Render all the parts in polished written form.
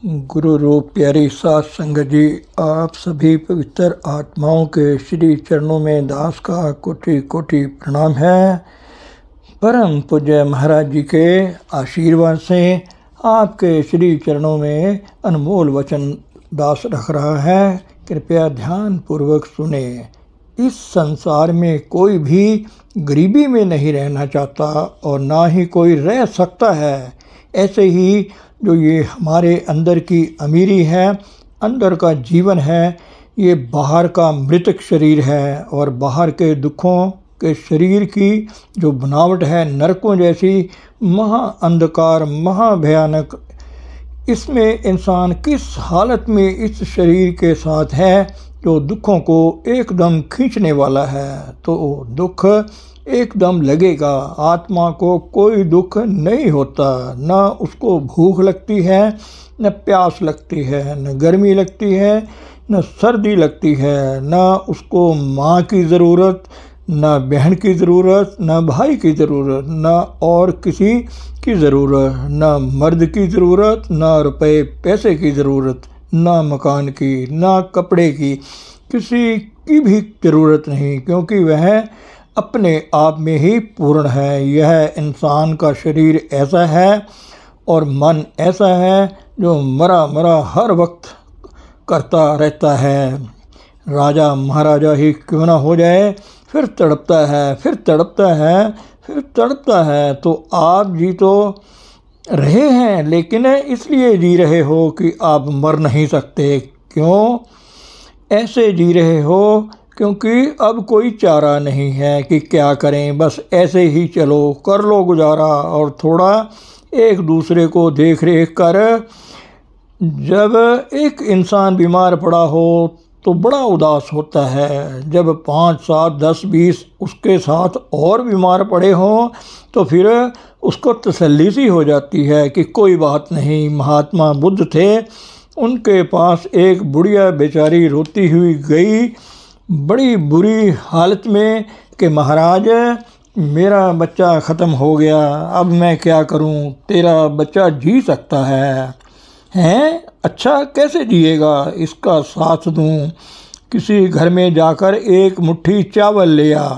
गुरु रूप प्यारी सात संगत जी, आप सभी पवित्र आत्माओं के श्री चरणों में दास का कोटि कोटि प्रणाम है। परम पूज्य महाराज जी के आशीर्वाद से आपके श्री चरणों में अनमोल वचन दास रख रहा है। कृपया ध्यान पूर्वक सुने। इस संसार में कोई भी गरीबी में नहीं रहना चाहता और ना ही कोई रह सकता है। ऐसे ही जो ये हमारे अंदर की अमीरी है, अंदर का जीवन है, ये बाहर का मृतक शरीर है और बाहर के दुखों के शरीर की जो बनावट है नरकों जैसी, महा अंधकार, महा भयानक। इसमें इंसान किस हालत में इस शरीर के साथ है जो दुखों को एकदम खींचने वाला है। तो दुख एकदम लगेगा। आत्मा को कोई दुख नहीं होता, न उसको भूख लगती है, न प्यास लगती है, न गर्मी लगती है, न सर्दी लगती है, न उसको माँ की ज़रूरत, न बहन की ज़रूरत, न भाई की ज़रूरत, न और किसी की ज़रूरत, न मर्द की ज़रूरत, न रुपए पैसे की ज़रूरत, न मकान की, न कपड़े की, किसी की भी ज़रूरत नहीं, क्योंकि वह अपने आप में ही पूर्ण है। यह इंसान का शरीर ऐसा है और मन ऐसा है जो मरा मरा हर वक्त करता रहता है। राजा महाराजा ही क्यों ना हो जाए, फिर तड़पता है, फिर तड़पता है, फिर तड़पता है। तो आप जी तो रहे हैं, लेकिन इसलिए जी रहे हो कि आप मर नहीं सकते। क्यों ऐसे जी रहे हो? क्योंकि अब कोई चारा नहीं है कि क्या करें, बस ऐसे ही चलो, कर लो गुजारा और थोड़ा एक दूसरे को देख रेख कर। जब एक इंसान बीमार पड़ा हो तो बड़ा उदास होता है। जब 5, 7, 10, 20 उसके साथ और बीमार पड़े हों तो फिर उसको तसल्ली सी हो जाती है कि कोई बात नहीं। महात्मा बुद्ध थे, उनके पास एक बुढ़िया बेचारी रोती हुई गई बड़ी बुरी हालत में कि महाराज, मेरा बच्चा ख़त्म हो गया, अब मैं क्या करूं? तेरा बच्चा जी सकता है। हैं? अच्छा, कैसे जिएगा? इसका साथ दूं। किसी घर में जाकर एक मुट्ठी चावल ले आ,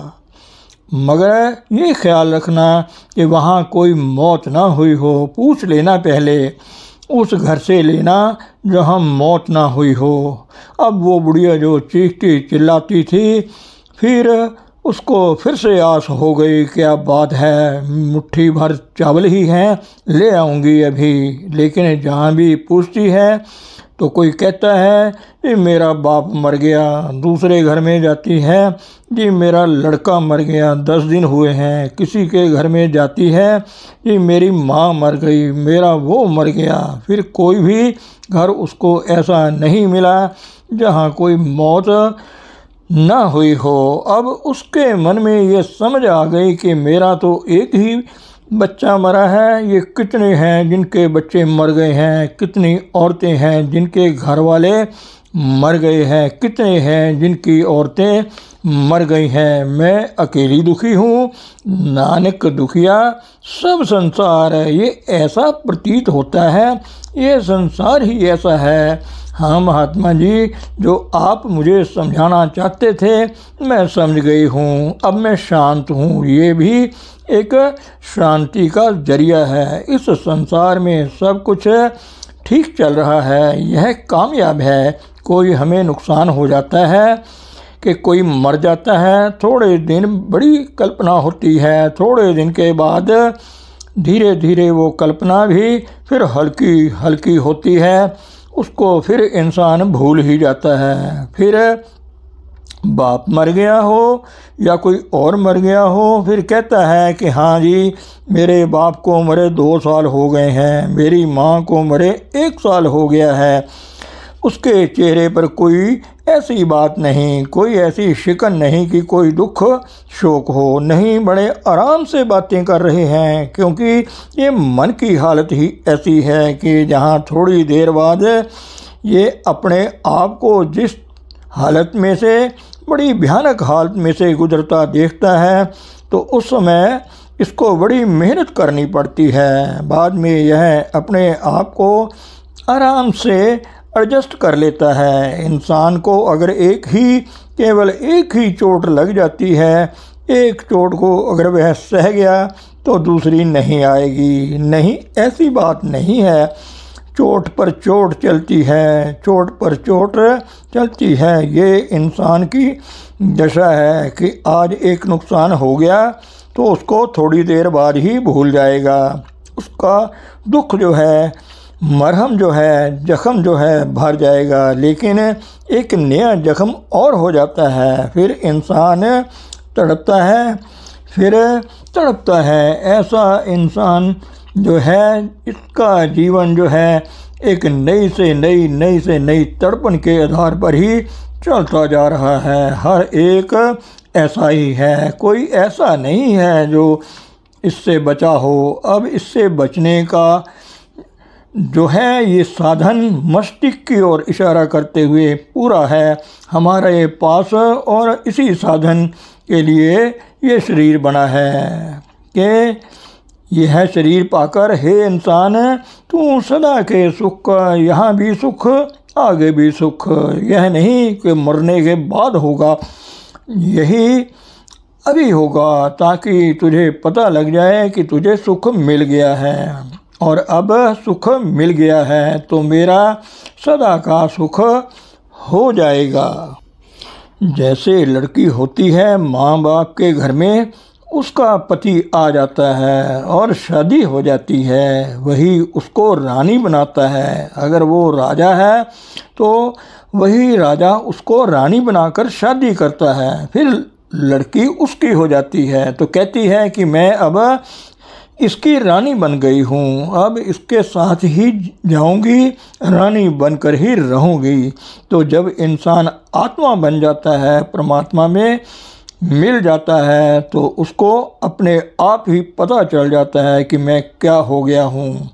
मगर ये ख्याल रखना कि वहाँ कोई मौत ना हुई हो। पूछ लेना पहले, उस घर से लेना जहाँ मौत ना हुई हो। अब वो बुढ़िया जो चीखती चिल्लाती थी, फिर उसको फिर से आस हो गई, क्या बात है, मुट्ठी भर चावल ही हैं, ले आऊँगी अभी। लेकिन जहाँ भी पूछती है तो कोई कहता है जी मेरा बाप मर गया। दूसरे घर में जाती है, जी मेरा लड़का मर गया, 10 दिन हुए हैं। किसी के घर में जाती है, जी मेरी माँ मर गई, मेरा वो मर गया। फिर कोई भी घर उसको ऐसा नहीं मिला जहाँ कोई मौत ना हुई हो। अब उसके मन में ये समझ आ गई कि मेरा तो एक ही बच्चा मरा है, ये कितने हैं जिनके बच्चे मर गए हैं, कितनी औरतें हैं जिनके घर वाले मर गए हैं, कितने हैं जिनकी औरतें मर गई हैं। मैं अकेली दुखी हूँ, नानक दुखिया सब संसार है। ये ऐसा प्रतीत होता है, ये संसार ही ऐसा है। हाँ महात्मा जी, जो आप मुझे समझाना चाहते थे मैं समझ गई हूँ। अब मैं शांत हूँ। ये भी एक शांति का जरिया है। इस संसार में सब कुछ ठीक चल रहा है, यह कामयाब है। कोई हमें नुकसान हो जाता है कि कोई मर जाता है, थोड़े दिन बड़ी कल्पना होती है, थोड़े दिन के बाद धीरे धीरे वो कल्पना भी फिर हल्की हल्की होती है, उसको फिर इंसान भूल ही जाता है। फिर बाप मर गया हो या कोई और मर गया हो, फिर कहता है कि हाँ जी मेरे बाप को मरे 2 साल हो गए हैं, मेरी माँ को मरे 1 साल हो गया है। उसके चेहरे पर कोई ऐसी बात नहीं, कोई ऐसी शिकन नहीं कि कोई दुख शोक हो। नहीं, बड़े आराम से बातें कर रहे हैं, क्योंकि ये मन की हालत ही ऐसी है कि जहाँ थोड़ी देर बाद ये अपने आप को जिस हालत में से, बड़ी भयानक हालत में से गुजरता देखता है, तो उस समय इसको बड़ी मेहनत करनी पड़ती है। बाद में यह अपने आप को आराम से एडजस्ट कर लेता है। इंसान को अगर केवल एक ही चोट लग जाती है, एक चोट को अगर वह सह गया तो दूसरी नहीं आएगी। नहीं, ऐसी बात नहीं है। चोट पर चोट चलती है, चोट पर चोट चलती है। ये इंसान की दशा है कि आज एक नुकसान हो गया तो उसको थोड़ी देर बाद ही भूल जाएगा। उसका दुख जो है, मरहम जो है, जख्म जो है भर जाएगा, लेकिन एक नया जख्म और हो जाता है। फिर इंसान तड़पता है, फिर तड़पता है। ऐसा इंसान जो है, इसका जीवन जो है एक नई से नई तड़पन के आधार पर ही चलता जा रहा है। हर एक ऐसा ही है, कोई ऐसा नहीं है जो इससे बचा हो। अब इससे बचने का जो है ये साधन मस्तिष्क की ओर इशारा करते हुए पूरा है हमारे पास, और इसी साधन के लिए ये शरीर बना है कि यह शरीर पाकर हे इंसान तू सदा के सुख का, यहाँ भी सुख आगे भी सुख। यह नहीं कि मरने के बाद होगा, यही अभी होगा, ताकि तुझे पता लग जाए कि तुझे सुख मिल गया है। और अब सुख मिल गया है तो मेरा सदा का सुख हो जाएगा। जैसे लड़की होती है माँ बाप के घर में, उसका पति आ जाता है और शादी हो जाती है, वही उसको रानी बनाता है। अगर वो राजा है तो वही राजा उसको रानी बनाकर शादी करता है। फिर लड़की उसकी हो जाती है तो कहती है कि मैं अब इसकी रानी बन गई हूँ, अब इसके साथ ही जाऊँगी, रानी बनकर ही रहूँगी। तो जब इंसान आत्मा बन जाता है, परमात्मा में मिल जाता है, तो उसको अपने आप ही पता चल जाता है कि मैं क्या हो गया हूँ।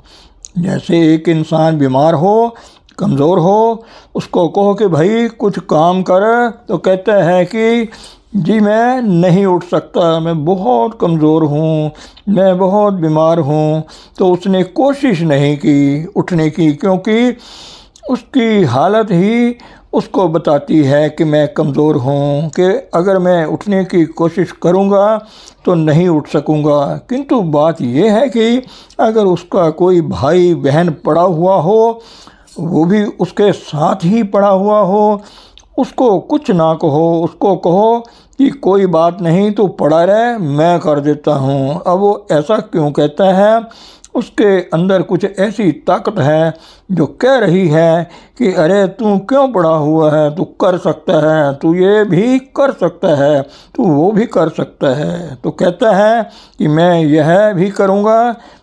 जैसे एक इंसान बीमार हो, कमज़ोर हो, उसको कहो कि भाई कुछ काम कर, तो कहता है कि जी मैं नहीं उठ सकता, मैं बहुत कमज़ोर हूँ, मैं बहुत बीमार हूँ। तो उसने कोशिश नहीं की उठने की, क्योंकि उसकी हालत ही उसको बताती है कि मैं कमज़ोर हूँ, कि अगर मैं उठने की कोशिश करूँगा तो नहीं उठ सकूँगा। किंतु बात यह है कि अगर उसका कोई भाई बहन पड़ा हुआ हो, वो भी उसके साथ ही पड़ा हुआ हो, उसको कुछ ना कहो, उसको कहो कि कोई बात नहीं तू पड़ा रहे, मैं कर देता हूँ। अब वो ऐसा क्यों कहता है? उसके अंदर कुछ ऐसी ताकत है जो कह रही है कि अरे तू क्यों पड़ा हुआ है, तू कर सकता है, तू ये भी कर सकता है, तू वो भी कर सकता है। तो कहता है कि मैं यह भी करूँगा,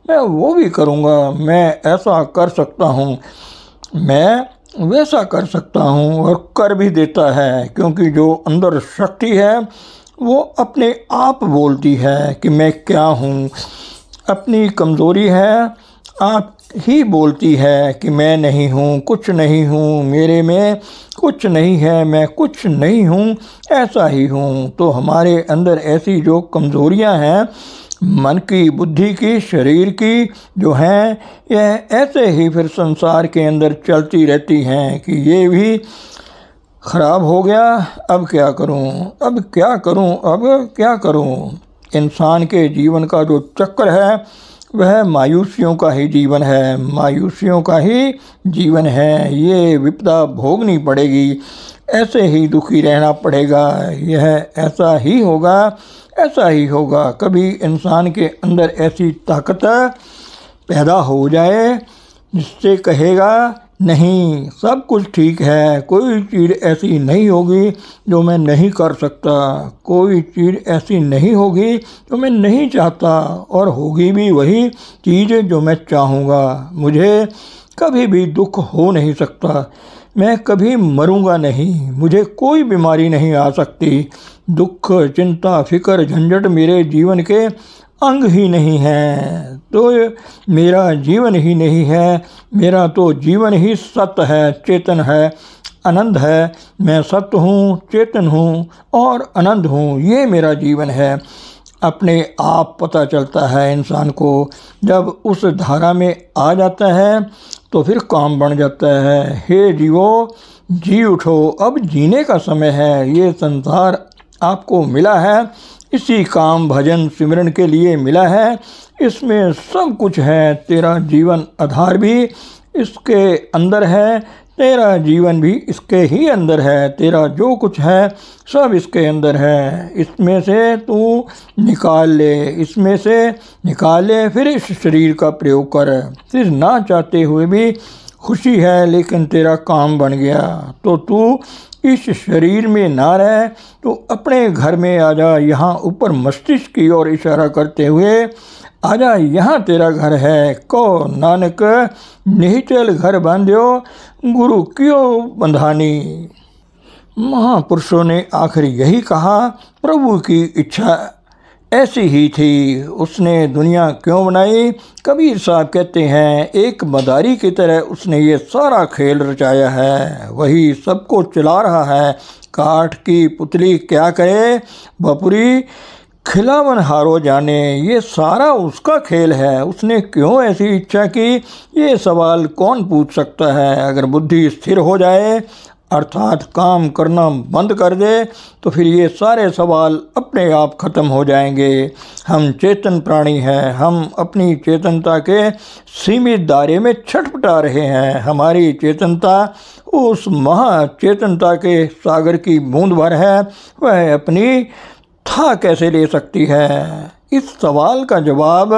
मैं वो भी करूँगा, मैं ऐसा कर सकता हूँ, मैं वैसा कर सकता हूँ, और कर भी देता है। क्योंकि जो अंदर शक्ति है वो अपने आप बोलती है कि मैं क्या हूँ। अपनी कमज़ोरी है आप ही बोलती है कि मैं नहीं हूँ, कुछ नहीं हूँ, मेरे में कुछ नहीं है, मैं कुछ नहीं हूँ, ऐसा ही हूँ। तो हमारे अंदर ऐसी जो कमज़ोरियाँ हैं, मन की, बुद्धि की, शरीर की जो हैं, यह ऐसे ही फिर संसार के अंदर चलती रहती हैं कि ये भी ख़राब हो गया, अब क्या करूं, अब क्या करूं, अब क्या करूं। इंसान के जीवन का जो चक्र है वह मायूसियों का ही जीवन है, मायूसियों का ही जीवन है। ये विपदा भोगनी पड़ेगी, ऐसे ही दुखी रहना पड़ेगा, यह ऐसा ही होगा, ऐसा ही होगा। कभी इंसान के अंदर ऐसी ताकत पैदा हो जाए जिससे कहेगा नहीं, सब कुछ ठीक है, कोई चीज़ ऐसी नहीं होगी जो मैं नहीं कर सकता, कोई चीज़ ऐसी नहीं होगी जो मैं नहीं चाहता, और होगी भी वही चीज़ जो मैं चाहूँगा। मुझे कभी भी दुख हो नहीं सकता, मैं कभी मरूंगा नहीं, मुझे कोई बीमारी नहीं आ सकती। दुख, चिंता, फिक्र, झंझट मेरे जीवन के अंग ही नहीं है, तो मेरा जीवन ही नहीं है। मेरा तो जीवन ही सत्य है, चेतन है, आनंद है। मैं सत्य हूँ, चेतन हूँ और आनंद हूँ, ये मेरा जीवन है। अपने आप पता चलता है इंसान को। जब उस धारा में आ जाता है तो फिर काम बन जाता है। हे जीवो, जी उठो, अब जीने का समय है। ये संसार आपको मिला है, इसी काम भजन सिमरन के लिए मिला है। इसमें सब कुछ है। तेरा जीवन आधार भी इसके अंदर है, तेरा जीवन भी इसके ही अंदर है। तेरा जो कुछ है सब इसके अंदर है। इसमें से तू निकाल ले, इसमें से निकाल ले, फिर इस शरीर का प्रयोग कर। फिर ना चाहते हुए भी खुशी है, लेकिन तेरा काम बन गया तो तू इस शरीर में ना रह, तो अपने घर में आ जा। यहाँ ऊपर मस्तिष्क की ओर इशारा करते हुए आजा, यहाँ तेरा घर है। को नानक निहिचल घर बांध्यो, गुरु क्यों बंधानी। महापुरुषों ने आखिर यही कहा। प्रभु की इच्छा ऐसी ही थी, उसने दुनिया क्यों बनाई। कबीर साहब कहते हैं, एक मदारी की तरह उसने ये सारा खेल रचाया है, वही सबको चला रहा है। काठ की पुतली क्या करे, बपुरी खिलावन हारो जाने। ये सारा उसका खेल है, उसने क्यों ऐसी इच्छा की, ये सवाल कौन पूछ सकता है। अगर बुद्धि स्थिर हो जाए, अर्थात काम करना बंद कर दे, तो फिर ये सारे सवाल अपने आप खत्म हो जाएंगे। हम चेतन प्राणी हैं, हम अपनी चेतनता के सीमित दायरे में छटपटा रहे हैं। हमारी चेतनता उस महाचेतनता के सागर की बूंद भर है, वह अपनी था कैसे ले सकती है। इस सवाल का जवाब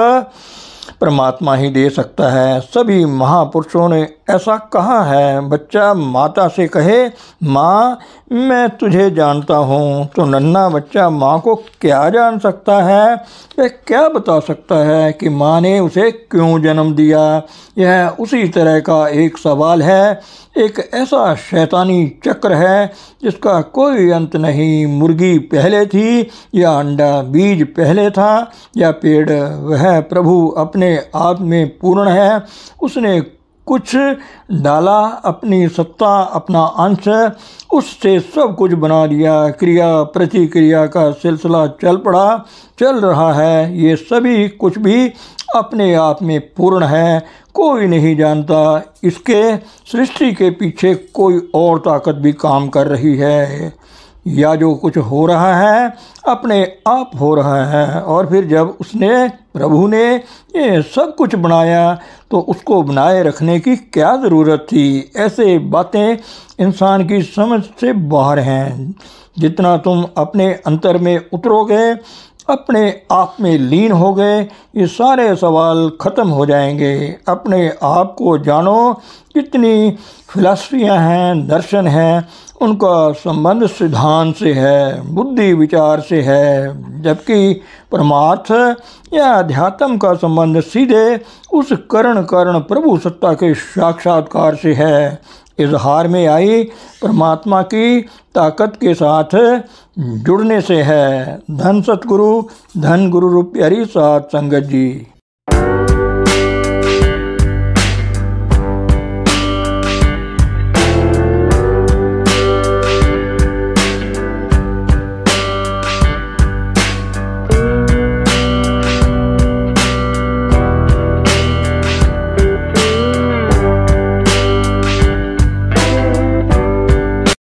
परमात्मा ही दे सकता है। सभी महापुरुषों ने ऐसा कहा है। बच्चा माता से कहे, माँ मैं तुझे जानता हूँ, तो नन्हा बच्चा माँ को क्या जान सकता है। वह क्या बता सकता है कि माँ ने उसे क्यों जन्म दिया। यह उसी तरह का एक सवाल है, एक ऐसा शैतानी चक्र है जिसका कोई अंत नहीं। मुर्गी पहले थी या अंडा, बीज पहले था या पेड़। वह प्रभु अपने आप में पूर्ण है। उसने कुछ डाला, अपनी सत्ता, अपना अंश, उससे सब कुछ बना दिया। क्रिया प्रतिक्रिया का सिलसिला चल रहा है। ये सभी कुछ भी अपने आप में पूर्ण है। कोई नहीं जानता इसके सृष्टि के पीछे कोई और ताकत भी काम कर रही है, या जो कुछ हो रहा है अपने आप हो रहा है। और फिर जब प्रभु ने ये सब कुछ बनाया तो उसको बनाए रखने की क्या ज़रूरत थी। ऐसे बातें इंसान की समझ से बाहर हैं। जितना तुम अपने अंतर में उतरोगे, अपने आप में लीन हो गए, ये सारे सवाल ख़त्म हो जाएंगे। अपने आप को जानो। जितनी फिलॉसफियाँ हैं, दर्शन हैं, उनका संबंध सिद्धांत से है, बुद्धि विचार से है, जबकि परमार्थ या अध्यात्म का संबंध सीधे उस कर्ण प्रभु सत्ता के साक्षात्कार से है। इजहार में आई परमात्मा की ताकत के साथ जुड़ने से है। धन सतगुरु, धन गुरु रूप प्यारी साथ संगत जी।